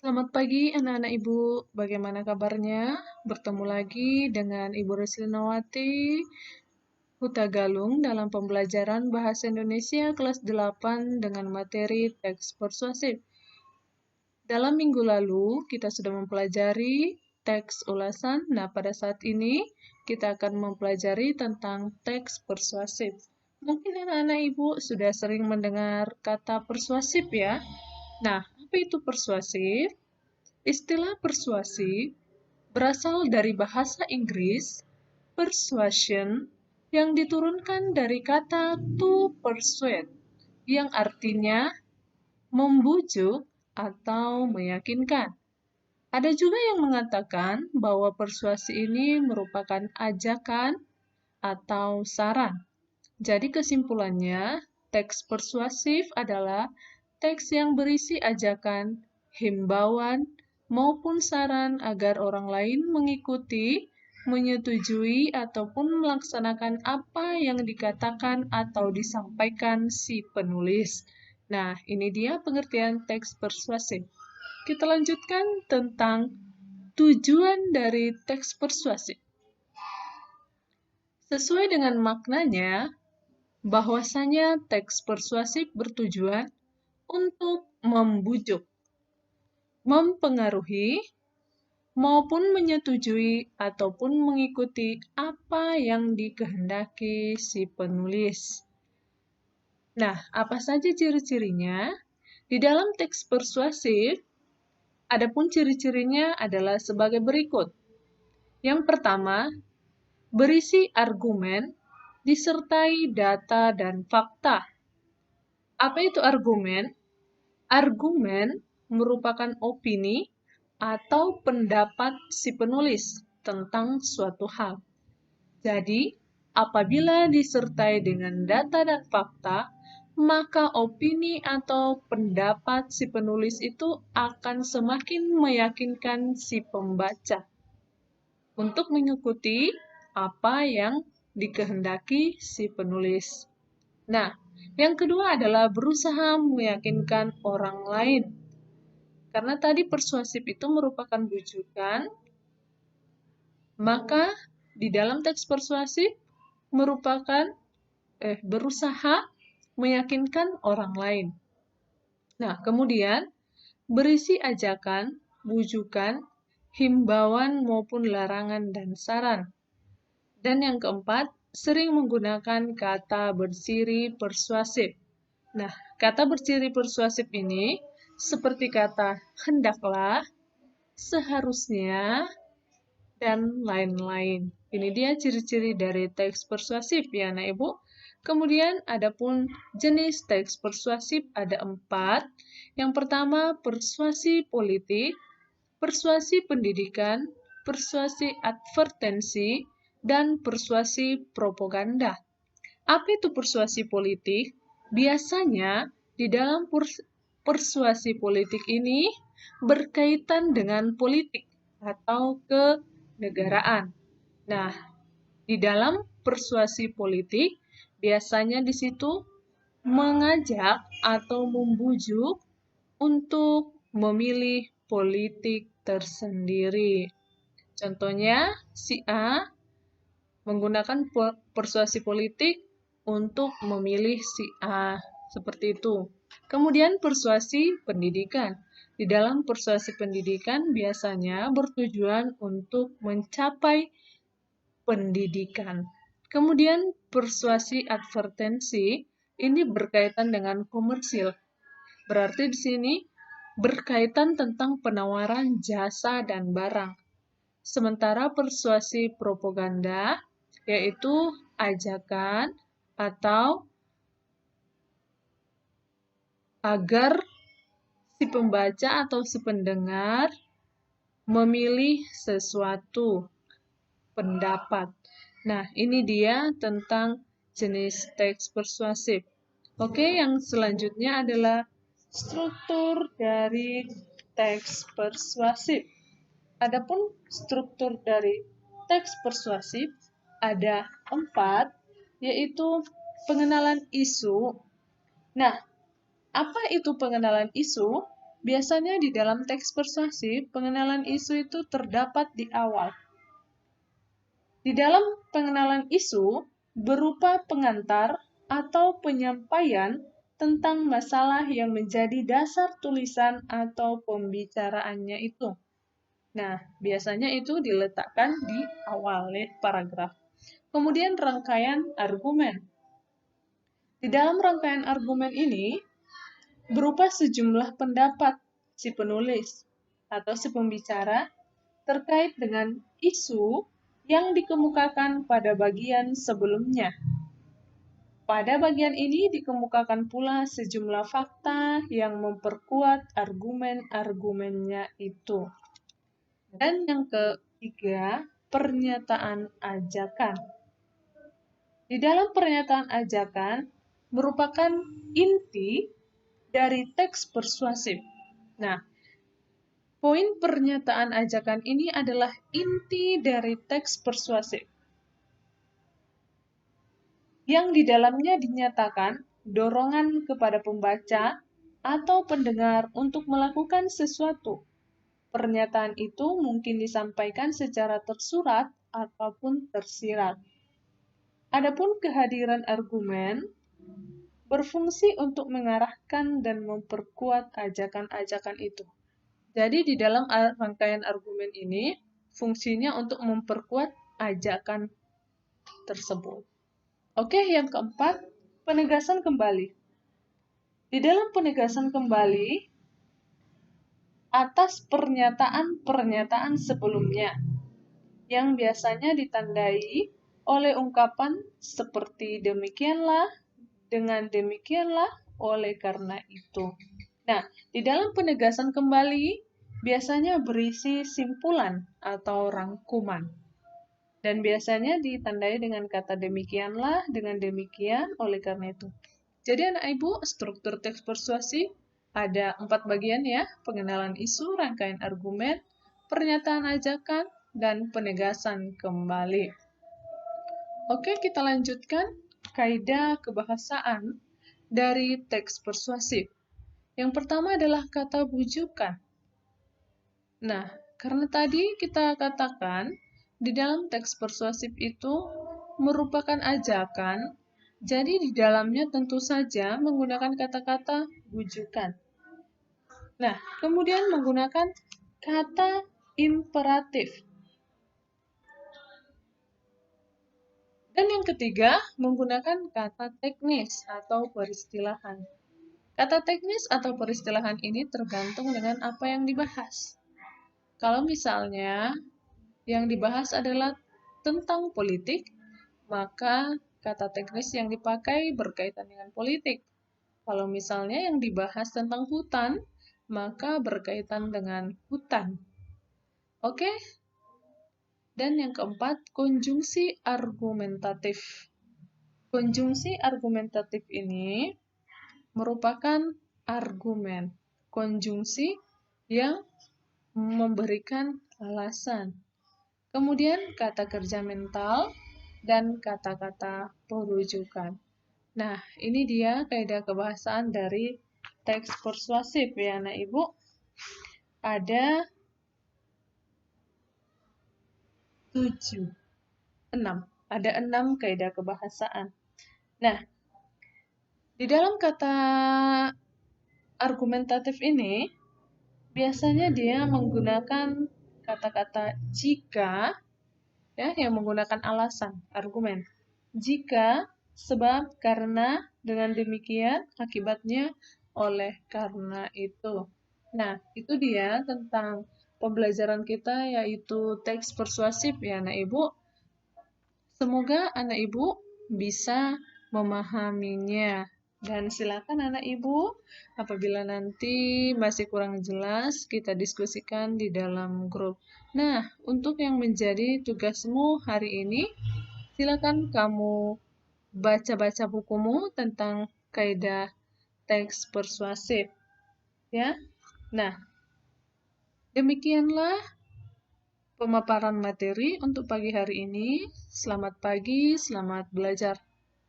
Selamat pagi anak-anak Ibu, bagaimana kabarnya? Bertemu lagi dengan Ibu Reslinawati Huta Galung dalam pembelajaran Bahasa Indonesia kelas 8 dengan materi teks persuasif. Dalam minggu lalu, kita sudah mempelajari teks ulasan. Nah, pada saat ini kita akan mempelajari tentang teks persuasif. Mungkin anak-anak Ibu sudah sering mendengar kata persuasif ya. Nah, apa itu persuasif? Istilah persuasi berasal dari bahasa Inggris persuasion yang diturunkan dari kata to persuade yang artinya membujuk atau meyakinkan. Ada juga yang mengatakan bahwa persuasi ini merupakan ajakan atau saran. Jadi kesimpulannya, teks persuasif adalah teks yang berisi ajakan, himbauan, maupun saran agar orang lain mengikuti, menyetujui, ataupun melaksanakan apa yang dikatakan atau disampaikan si penulis. Nah, ini dia pengertian teks persuasif. Kita lanjutkan tentang tujuan dari teks persuasif. Sesuai dengan maknanya, bahwasanya teks persuasif bertujuan untuk membujuk, mempengaruhi, maupun menyetujui ataupun mengikuti apa yang dikehendaki si penulis. Nah, apa saja ciri-cirinya? Di dalam teks persuasif, adapun ciri-cirinya adalah sebagai berikut. Yang pertama, berisi argumen disertai data dan fakta. Apa itu argumen? Argumen merupakan opini atau pendapat si penulis tentang suatu hal. Jadi, apabila disertai dengan data dan fakta, maka opini atau pendapat si penulis itu akan semakin meyakinkan si pembaca untuk mengikuti apa yang dikehendaki si penulis. Nah, yang kedua adalah berusaha meyakinkan orang lain. Karena tadi persuasif itu merupakan bujukan, maka di dalam teks persuasif merupakan berusaha meyakinkan orang lain. Nah, kemudian berisi ajakan, bujukan, himbauan maupun larangan dan saran. Dan yang keempat, sering menggunakan kata bersiri persuasif. Nah, kata bersiri persuasif ini seperti kata hendaklah, seharusnya, dan lain-lain. Ini dia ciri-ciri dari teks persuasif ya, Anak Ibu. Kemudian adapun jenis teks persuasif ada 4. Yang pertama, persuasi politik, persuasi pendidikan, persuasi advertensi, dan persuasi propaganda. Apa itu persuasi politik? Biasanya di dalam persuasi politik ini berkaitan dengan politik atau kenegaraan. Nah, di dalam persuasi politik biasanya di situ mengajak atau membujuk untuk memilih politik tersendiri. Contohnya, si A menggunakan persuasi politik untuk memilih si A, seperti itu. Kemudian persuasi pendidikan. Di dalam persuasi pendidikan biasanya bertujuan untuk mencapai pendidikan. Kemudian persuasi advertensi ini berkaitan dengan komersil. Berarti di sini berkaitan tentang penawaran jasa dan barang. Sementara persuasi propaganda yaitu ajakan atau agar si pembaca atau si pendengar memilih sesuatu pendapat. Nah, ini dia tentang jenis teks persuasif. Oke, yang selanjutnya adalah struktur dari teks persuasif. Adapun struktur dari teks persuasif ada 4, yaitu pengenalan isu. Nah, apa itu pengenalan isu? Biasanya di dalam teks persuasif, pengenalan isu itu terdapat di awal. Di dalam pengenalan isu, berupa pengantar atau penyampaian tentang masalah yang menjadi dasar tulisan atau pembicaraannya itu. Nah, biasanya itu diletakkan di awal paragraf. Kemudian rangkaian argumen. Di dalam rangkaian argumen ini, berupa sejumlah pendapat si penulis atau si pembicara terkait dengan isu yang dikemukakan pada bagian sebelumnya. Pada bagian ini dikemukakan pula sejumlah fakta yang memperkuat argumen-argumennya itu. Dan yang ketiga, pernyataan ajakan. Di dalam pernyataan ajakan merupakan inti dari teks persuasif. Nah, poin pernyataan ajakan ini adalah inti dari teks persuasif, yang di dalamnya dinyatakan dorongan kepada pembaca atau pendengar untuk melakukan sesuatu. Pernyataan itu mungkin disampaikan secara tersurat ataupun tersirat. Adapun kehadiran argumen berfungsi untuk mengarahkan dan memperkuat ajakan-ajakan itu. Jadi di dalam rangkaian argumen ini, fungsinya untuk memperkuat ajakan tersebut. Oke, yang keempat, penegasan kembali. Di dalam penegasan kembali, atas pernyataan-pernyataan sebelumnya, yang biasanya ditandai oleh ungkapan seperti demikianlah, dengan demikianlah, oleh karena itu. Nah, di dalam penegasan kembali, biasanya berisi simpulan atau rangkuman. Dan biasanya ditandai dengan kata demikianlah, dengan demikian, oleh karena itu. Jadi anak ibu, struktur teks persuasif ada 4 bagian ya, pengenalan isu, rangkaian argumen, pernyataan ajakan, dan penegasan kembali. Oke, kita lanjutkan kaidah kebahasaan dari teks persuasif. Yang pertama adalah kata bujukan. Nah, karena tadi kita katakan di dalam teks persuasif itu merupakan ajakan, jadi di dalamnya tentu saja menggunakan kata-kata bujukan. Nah, kemudian menggunakan kata imperatif. Dan yang ketiga, menggunakan kata teknis atau peristilahan. Kata teknis atau peristilahan ini tergantung dengan apa yang dibahas. Kalau misalnya yang dibahas adalah tentang politik, maka kata teknis yang dipakai berkaitan dengan politik. Kalau misalnya yang dibahas tentang hutan, maka berkaitan dengan hutan. Oke? Dan yang keempat, konjungsi argumentatif. Konjungsi argumentatif ini merupakan argumen, konjungsi yang memberikan alasan. Kemudian kata kerja mental dan kata-kata perujukan. Nah, ini dia kaidah kebahasaan dari teks persuasif ya anak ibu. Ada 6 kaidah kebahasaan. Nah, di dalam kata argumentatif ini, biasanya dia menggunakan kata-kata jika, ya, yang menggunakan alasan, argumen. Jika, sebab, karena, dengan demikian, akibatnya, oleh karena itu. Nah, itu dia tentang pembelajaran kita, yaitu teks persuasif ya anak ibu. Semoga anak ibu bisa memahaminya. Dan silakan anak ibu, apabila nanti masih kurang jelas, kita diskusikan di dalam grup. Nah, untuk yang menjadi tugasmu hari ini, silakan kamu baca-baca bukumu tentang kaidah teks persuasif. Ya. Nah, demikianlah pemaparan materi untuk pagi hari ini. Selamat pagi, selamat belajar.